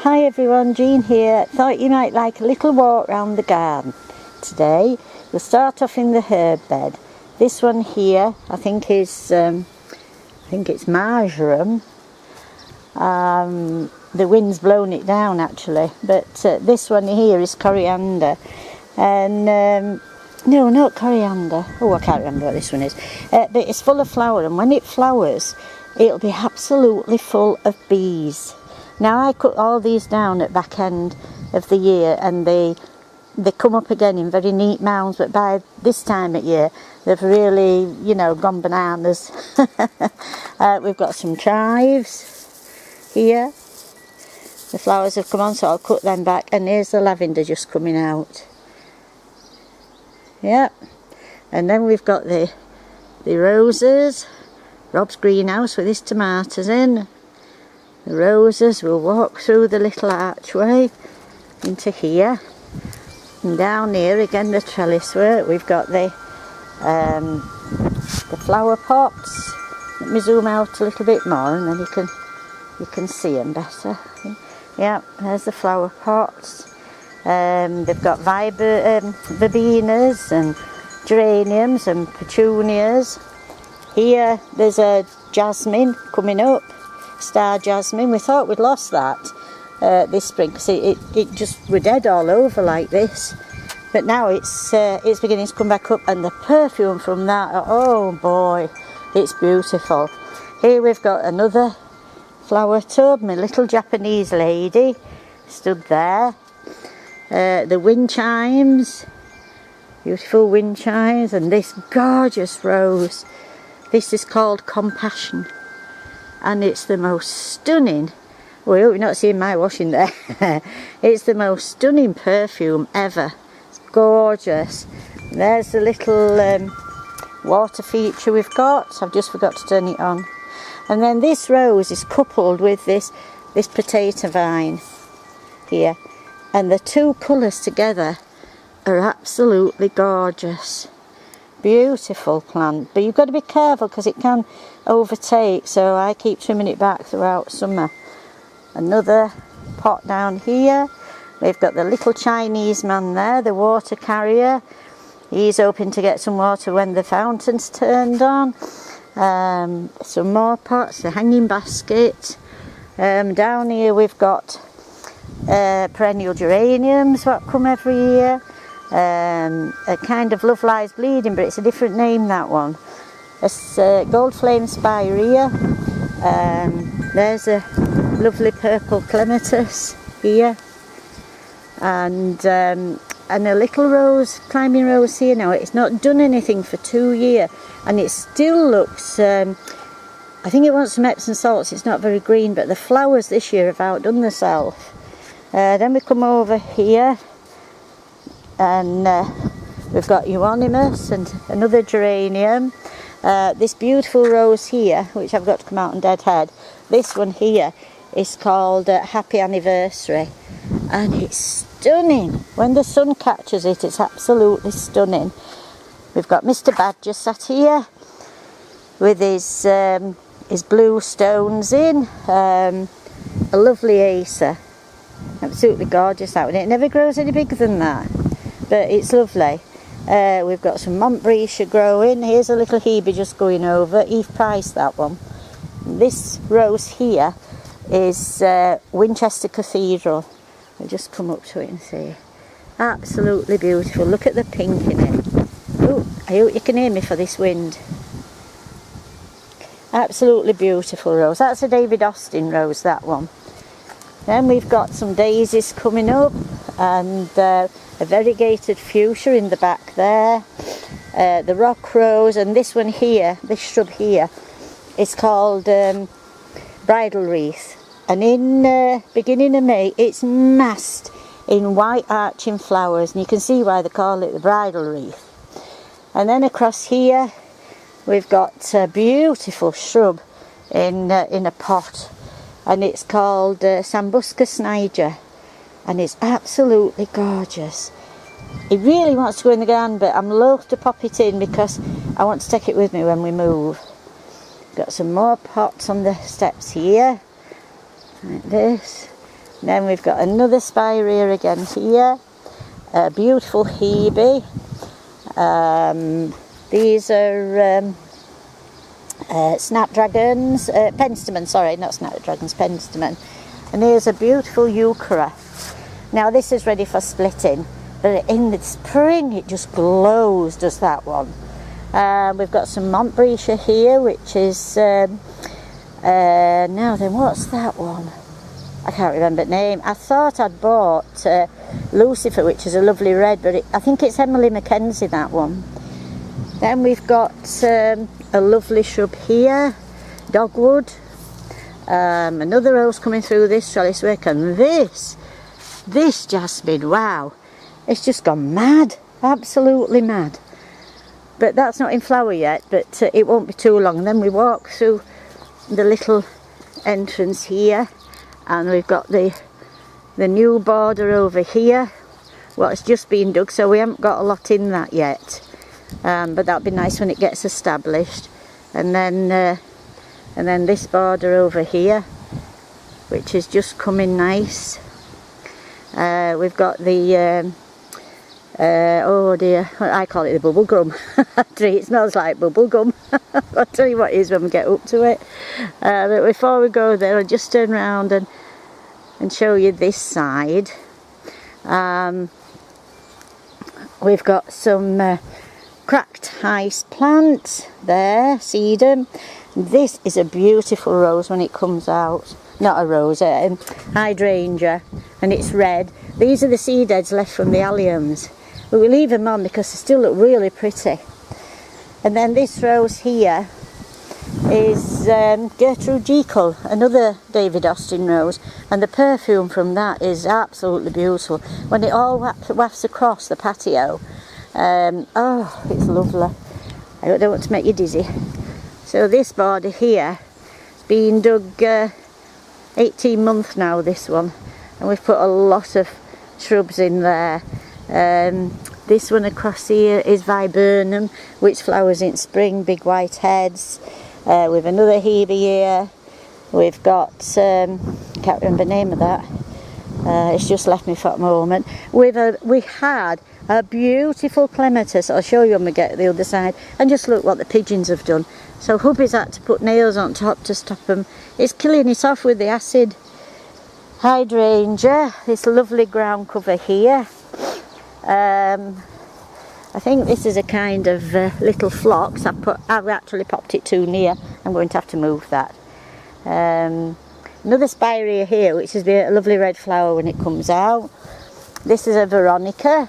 Hi everyone, Jean here. Thought you might like a little walk round the garden today. We'll start off in the herb bed. This one here, I think it's marjoram. The wind's blown it down actually, but this one here is coriander, and no, not coriander. Oh, I can't remember what this one is. But it's full of flower, and when it flowers, it'll be absolutely full of bees. Now I cut all these down at back end of the year, and they come up again in very neat mounds, but by this time of year they've really, gone bananas. We've got some chives here. The flowers have come on, so I'll cut them back, and here's the lavender just coming out. Yep. And then we've got the roses, Rob's greenhouse with his tomatoes in. The roses, we'll walk through the little archway into here, and down here again the trellis work. We've got the flower pots. Let me zoom out a little bit more, and then you can see them better. Yeah, there's the flower pots. They've got verbenas and geraniums and petunias. Here there's a jasmine coming up. Star jasmine. We thought we'd lost that this spring because it just were dead all over like this, but now it's beginning to come back up, and the perfume from that, oh boy, it's beautiful. Here we've got another flower tub. My little Japanese lady stood there. The wind chimes, beautiful wind chimes, and this gorgeous rose. This is called Compassion, and it's the most stunning, well, you're not seeing my washing there. It's the most stunning perfume ever. It's gorgeous. There's the little water feature we've got. I've just forgot to turn it on. And then this rose is coupled with this potato vine here, and the two colours together are absolutely gorgeous. Beautiful plant, but you've got to be careful because it can overtake, so I keep trimming it back throughout summer. Another pot down here. We've got the little Chinese man there, the water carrier. He's hoping to get some water when the fountain's turned on. Some more pots, the hanging basket. Down here we've got perennial geraniums what come every year. A kind of Love Lies Bleeding, but it's a different name, that one. It's Gold Flame Spirea. There's a lovely purple clematis here, and a little rose, climbing rose here. Now it's not done anything for 2 years, and it still looks, I think it wants some Epsom salts. It's not very green, but the flowers this year have outdone themselves. Then we come over here, and we've got euonymus and another geranium. This beautiful rose here, which I've got to come out on deadhead. This one here is called Happy Anniversary, and it's stunning. When the sun catches it, it's absolutely stunning. We've got Mr. Badger sat here with his blue stones in. A lovely Acer. Absolutely gorgeous, that one. It never grows any bigger than that, but it's lovely. We've got some Montbretia growing. Here's a little Hebe just going over. Eve Price, that one. This rose here is Winchester Cathedral. I'll just come up to it and see. Absolutely beautiful. Look at the pink in it. Oh, I hope you can hear me for this wind. Absolutely beautiful rose. That's a David Austin rose, that one. Then we've got some daisies coming up, and a variegated fuchsia in the back there. The rock rose, and this one here, this shrub here, is called bridal wreath. And in beginning of May, it's massed in white arching flowers, and you can see why they call it the bridal wreath. And then across here, we've got a beautiful shrub in a pot, and it's called Sambucus niger, and it's absolutely gorgeous. It really wants to go in the garden, but I'm loath to pop it in because I want to take it with me when we move. Got some more pots on the steps here, like this. Then we've got another spirea again here. A beautiful hebe. These are snapdragons, penstemon, sorry, not snapdragons, penstemon. And here's a beautiful euchera. Now this is ready for splitting, but in the spring it just glows, does that one. We've got some Montbretia here, which is, now then, what's that one? I can't remember the name. I thought I'd bought Lucifer, which is a lovely red, but I think it's Emily Mackenzie, that one. Then we've got a lovely shrub here, dogwood. Another rose coming through this trellis work, and this jasmine, wow, it's just gone mad, absolutely mad. But that's not in flower yet, but it won't be too long. And then we walk through the little entrance here, and we've got the new border over here. Well, it's just been dug, so we haven't got a lot in that yet. But that'll be nice when it gets established. And then this border over here, which is just coming nice. We've got the oh dear, I call it the bubble gum tree. It smells like bubble gum. I'll tell you what it is when we get up to it. But before we go there, I'll just turn around and show you this side. We've got some cracked ice plants there, sedum. This is a beautiful rose when it comes out. Not a rose, hydrangea, and it's red. These are the seed heads left from the alliums, but we leave them on because they still look really pretty. And then this rose here is Gertrude Jekyll, another David Austin rose, and the perfume from that is absolutely beautiful. When it all wafts across the patio, oh, it's lovely. I don't want to make you dizzy. So this border here has been dug 18 months now, this one, and we've put a lot of shrubs in there. This one across here is viburnum, which flowers in spring, big white heads. We've another hebe here. We've got, can't remember the name of that. It's just left me for a moment. We had a beautiful clematis. I'll show you when we get to the other side. And just look what the pigeons have done. So hubby's had to put nails on top to stop them. It's killing it off with the acid. Hydrangea, this lovely ground cover here. I think this is a kind of little phlox. I've actually popped it too near. I'm going to have to move that. Another spirea here, which is a lovely red flower when it comes out. This is a Veronica.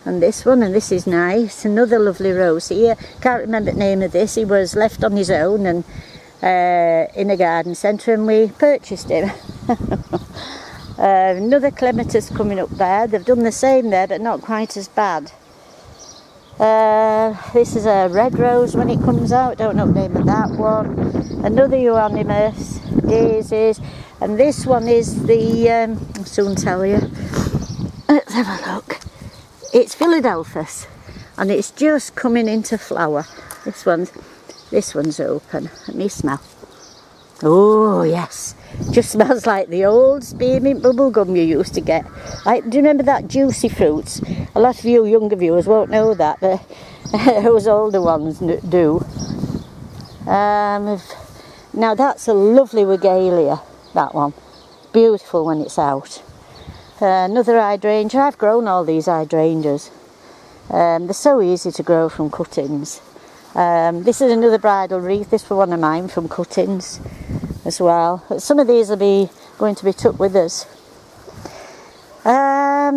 And this one, and this is nice. Another lovely rose here. Can't remember the name of this. He was left on his own and in a garden centre, and we purchased him. Another clematis coming up there. They've done the same there, but not quite as bad. This is a red rose when it comes out. Don't know the name of that one. Another euonymus, daisies, and this one is the. I'll soon tell you. Let's have a look. It's Philadelphus, and it's just coming into flower. This one's open. Let me smell. Oh yes, just smells like the old spearmint bubble gum you used to get. Do you remember that Juicy Fruits? A lot of you younger viewers won't know that, but those older ones do. Now that's a lovely regalia, that one. Beautiful when it's out. Another hydrangea. I've grown all these hydrangeas. They're so easy to grow from cuttings. This is another bridal wreath. This was one of mine from cuttings as well. Some of these will going to be took with us.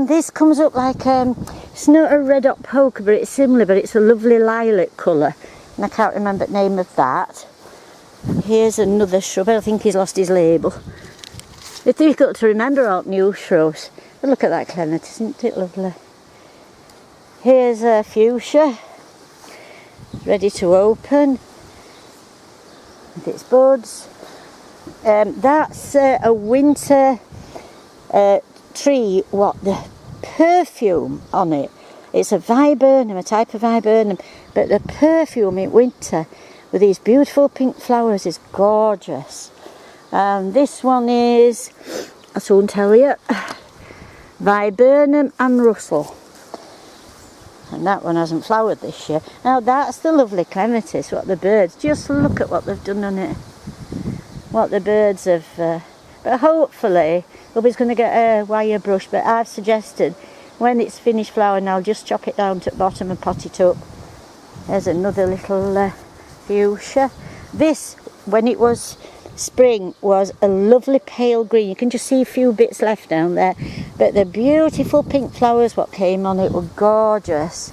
This comes up like it's not a red hot poker, but it's similar, but it's a lovely lilac colour, and I can't remember the name of that. Here's another shrub. I think he's lost his label. It's difficult to remember all new shrubs. But look at that clematis, isn't it lovely? Here's a fuchsia, ready to open with its buds. That's a winter tree. What the perfume on it? It's a viburnum, a type of viburnum, but the perfume in winter with these beautiful pink flowers is gorgeous. This one is I'll soon tell you. Viburnum and Russell. And that one hasn't flowered this year. Now that's the lovely clematis, what the birds, just look at what they've done on it. What the birds have, but hopefully nobody's going to get a wire brush, but I've suggested when it's finished flowering I'll just chop it down to the bottom and pot it up. There's another little fuchsia. This, when it was spring, was a lovely pale green. You can just see a few bits left down there, but the beautiful pink flowers what came on it were gorgeous.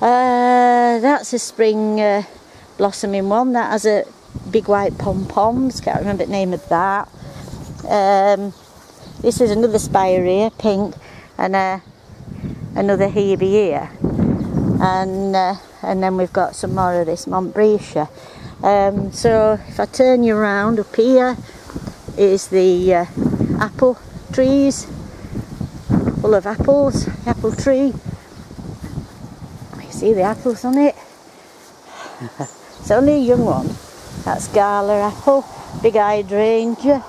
That's a spring blossoming one. That has a big white pom-poms, can't remember the name of that. This is another spirea, pink, and another hebe here. And then we've got some more of this Montbretia. So if I turn you around, up here is the apple trees, full of apples, the apple tree. You see the apples on it? It's only a young one. That's Gala apple, big hydrangea.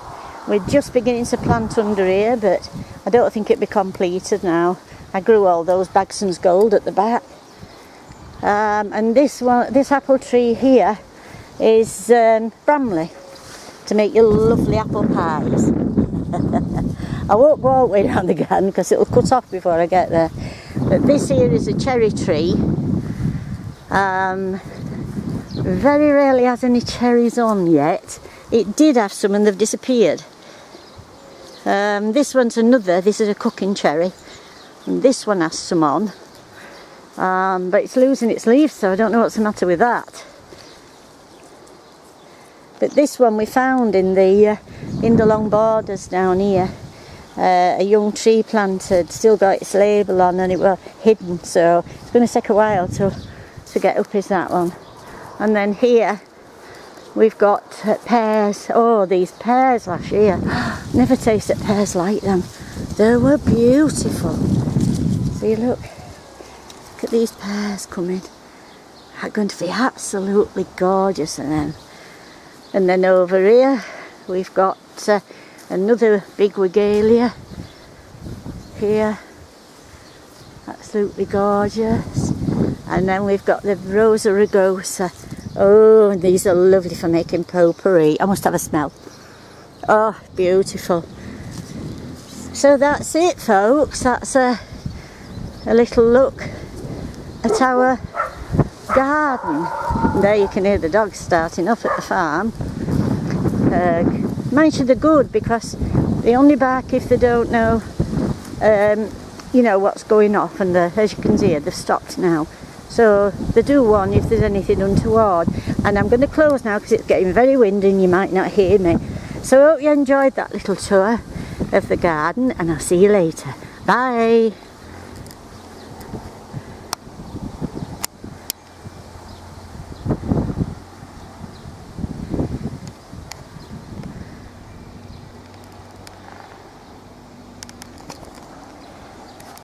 We're just beginning to plant under here, but I don't think it'll be completed now. I grew all those Bagson's Gold at the back. And this apple tree here is Bramley, to make your lovely apple pies. I won't go all the way around the garden because it'll cut off before I get there. But this here is a cherry tree. Very rarely has any cherries on yet. It did have some and they've disappeared. This one's another, this is a cooking cherry. And this one has some on. But it's losing its leaves, so I don't know what's the matter with that. But this one we found in the long borders down here. A young tree planted, still got its label on, and it was hidden, so it's going to take a while to get up, is that one. And then here we've got pears. Oh, these pears last year, never tasted pears like them. They were beautiful. See, look at these pears coming. They're going to be absolutely gorgeous in them. And then over here we've got another big Wigelia here, absolutely gorgeous. And then we've got the Rosa rugosa. Oh, and these are lovely for making potpourri. I must have a smell. Oh, beautiful. So that's it, folks. That's a little look at our garden. And there you can hear the dogs starting up at the farm. Mind you, they're good because they only bark if they don't know, you know, what's going off. And as you can see, they've stopped now. So they do warn you if there's anything untoward. And I'm going to close now because it's getting very windy and you might not hear me. So I hope you enjoyed that little tour of the garden, and I'll see you later. Bye.